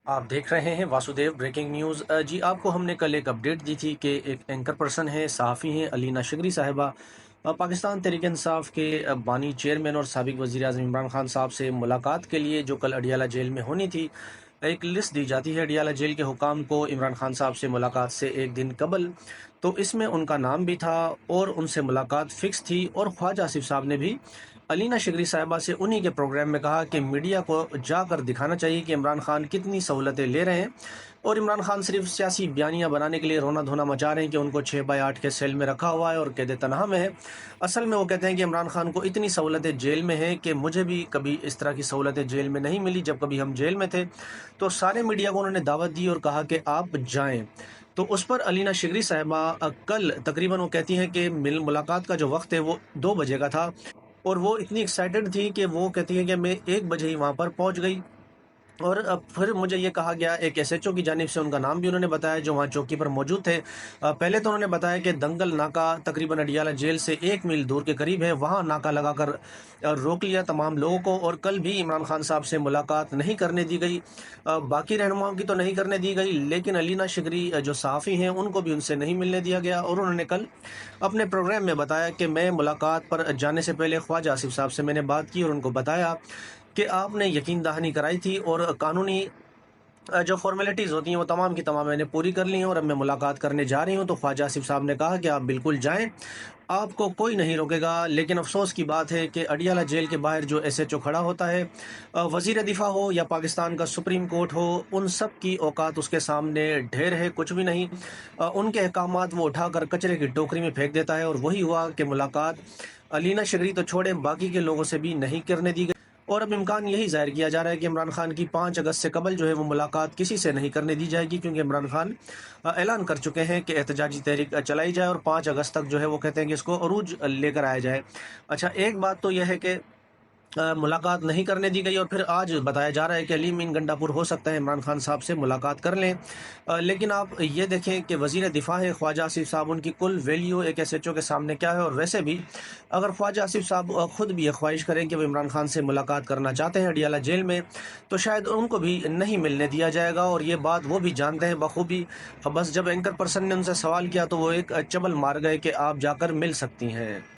آپ دیکھ رہے ہیں واسودیو بریکنگ نیوز۔ جی آپ کو ہم نے کل ایک اپڈیٹ دی تھی کہ ایک اینکر پرسن ہے، صحافی ہیں علینا شگری صاحبہ، پاکستان تحریک انصاف کے بانی چیئرمین اور سابق وزیر اعظم عمران خان صاحب سے ملاقات کے لیے جو کل اڈیالہ جیل میں ہونی تھی، ایک لسٹ دی جاتی ہے اڈیالہ جیل کے حکام کو عمران خان صاحب سے ملاقات سے ایک دن قبل، تو اس میں ان کا نام بھی تھا اور ان سے ملاقات فکس تھی۔ اور خواجہ آصف صاحب نے بھی علینا شگری صاحبہ سے انہی کے پروگرام میں کہا کہ میڈیا کو جا کر دکھانا چاہیے کہ عمران خان کتنی سہولتیں لے رہے ہیں، اور عمران خان صرف سیاسی بیانیاں بنانے کے لیے رونا دھونا مچا رہے ہیں کہ ان کو 6x8 کے سیل میں رکھا ہوا ہے اور قید تنہا میں ہے۔ اصل میں وہ کہتے ہیں کہ عمران خان کو اتنی سہولتیں جیل میں ہیں کہ مجھے بھی کبھی اس طرح کی سہولتیں جیل میں نہیں ملی جب کبھی ہم جیل میں تھے۔ تو سارے میڈیا کو انہوں نے دعوت دی اور کہا کہ آپ جائیں۔ تو اس پر علینا شگری صاحبہ کل تقریباً وہ کہتی ہیں کہ ملاقات کا جو وقت ہے وہ 2 بجے کا تھا، اور وہ اتنی ایکسائٹڈ تھی کہ وہ کہتی ہیں کہ میں 1 بجے ہی وہاں پر پہنچ گئی۔ اور اب پھر مجھے یہ کہا گیا، ایک ایس ایچ او کی جانب سے ان کا نام بھی انہوں نے بتایا جو وہاں چوکی پر موجود تھے۔ پہلے تو انہوں نے بتایا کہ دنگل ناکہ تقریباً اڈیالہ جیل سے 1 میل دور کے قریب ہے، وہاں ناکہ لگا کر روک لیا تمام لوگوں کو، اور کل بھی عمران خان صاحب سے ملاقات نہیں کرنے دی گئی۔ باقی رہنماؤں کی تو نہیں کرنے دی گئی، لیکن علینا شگری جو صحافی ہیں ان کو بھی ان سے نہیں ملنے دیا گیا۔ اور انہوں نے کل اپنے پروگرام میں بتایا کہ میں ملاقات پر جانے سے پہلے خواجہ آصف صاحب سے میں نے بات کی اور ان کو بتایا کہ آپ نے یقین دہانی کرائی تھی اور قانونی جو فارمیلٹیز ہوتی ہیں وہ تمام کی تمام میں نے پوری کر لی ہیں، اور اب میں ملاقات کرنے جا رہی ہوں۔ تو خواجہ آصف صاحب نے کہا کہ آپ بالکل جائیں، آپ کو کوئی نہیں روکے گا۔ لیکن افسوس کی بات ہے کہ اڈیالہ جیل کے باہر جو ایس ایچ او کھڑا ہوتا ہے، وزیر دفاع ہو یا پاکستان کا سپریم کورٹ ہو، ان سب کی اوقات اس کے سامنے ڈھیر ہے، کچھ بھی نہیں۔ ان کے احکامات وہ اٹھا کر کچرے کی ٹوکری میں پھینک دیتا ہے، اور وہی ہوا کہ ملاقات علینا شگری تو چھوڑیں باقی کے لوگوں سے بھی نہیں کرنے دی گئی۔ اور اب امکان یہی ظاہر کیا جا رہا ہے کہ عمران خان کی 5 اگست سے قبل جو ہے وہ ملاقات کسی سے نہیں کرنے دی جائے گی، کیونکہ عمران خان اعلان کر چکے ہیں کہ احتجاجی تحریک چلائی جائے اور 5 اگست تک جو ہے وہ کہتے ہیں کہ اس کو عروج لے کر آیا جائے۔ اچھا، ایک بات تو یہ ہے کہ ملاقات نہیں کرنے دی گئی، اور پھر آج بتایا جا رہا ہے کہ علی مین گنڈا پور ہو سکتا ہے عمران خان صاحب سے ملاقات کر لیں۔ لیکن آپ یہ دیکھیں کہ وزیر دفاع ہے خواجہ آصف صاحب، ان کی کل ویلیو ایک ایس ایچ او کے سامنے کیا ہے۔ اور ویسے بھی اگر خواجہ آصف صاحب خود بھی یہ خواہش کریں کہ وہ عمران خان سے ملاقات کرنا چاہتے ہیں اڈیالہ جیل میں، تو شاید ان کو بھی نہیں ملنے دیا جائے گا، اور یہ بات وہ بھی جانتے ہیں بخوبی۔ بس جب اینکر پرسن نے ان سے سوال کیا تو وہ ایک چبل مار گئے کہ آپ جا کر مل سکتی ہیں۔